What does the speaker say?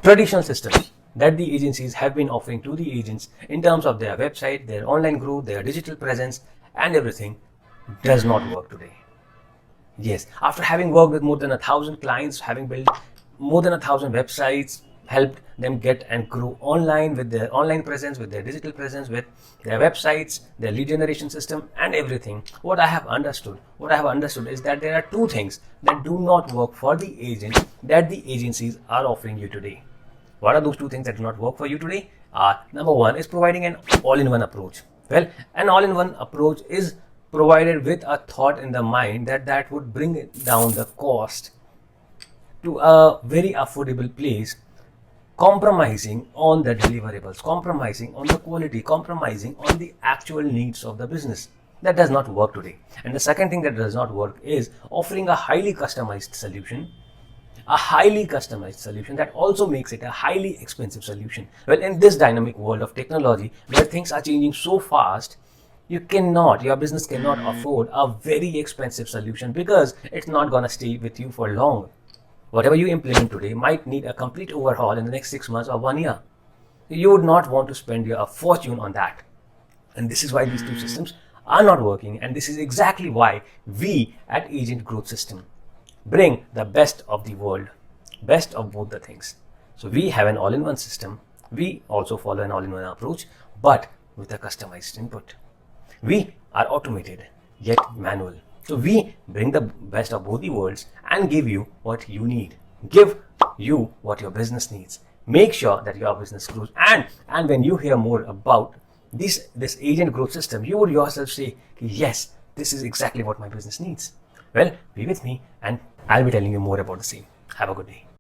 traditional systems that the agencies have been offering to the agents in terms of their website, their online growth, their digital presence, and everything does not work today. Yes, after having worked with more than 1,000 clients, having built more than 1,000 websites, helped them get and grow online with their online presence, with their digital presence, with their websites, their lead generation system, and everything. What I have understood is that there are two things that do not work for the agent that the agencies are offering you today. What are those two things that do not work for you today? Number one is providing an all-in-one approach. Well, an all-in-one approach is provided with a thought in the mind that would bring down the cost to a very affordable place, compromising on the deliverables, compromising on the quality, compromising on the actual needs of the business. That does not work today. And the second thing that does not work is offering a highly customized solution, that also makes it a highly expensive solution. Well, in this dynamic world of technology where things are changing so fast, your business cannot afford a very expensive solution because it's not going to stay with you for long. Whatever you implement today might need a complete overhaul in the next 6 months or 1 year. You would not want to spend a fortune on that. And this is why these two systems are not working. And this is exactly why we at Agent Growth System bring the best of the world, best of both the things. So we have an all-in-one system. We also follow an all-in-one approach, but with a customized input. We are automated, yet manual. So we bring the best of both the worlds and give you what you need. Give you what your business needs. Make sure that your business grows. And when you hear more about this agent growth system, you would yourself say, yes, this is exactly what my business needs. Well, be with me and I'll be telling you more about the same. Have a good day.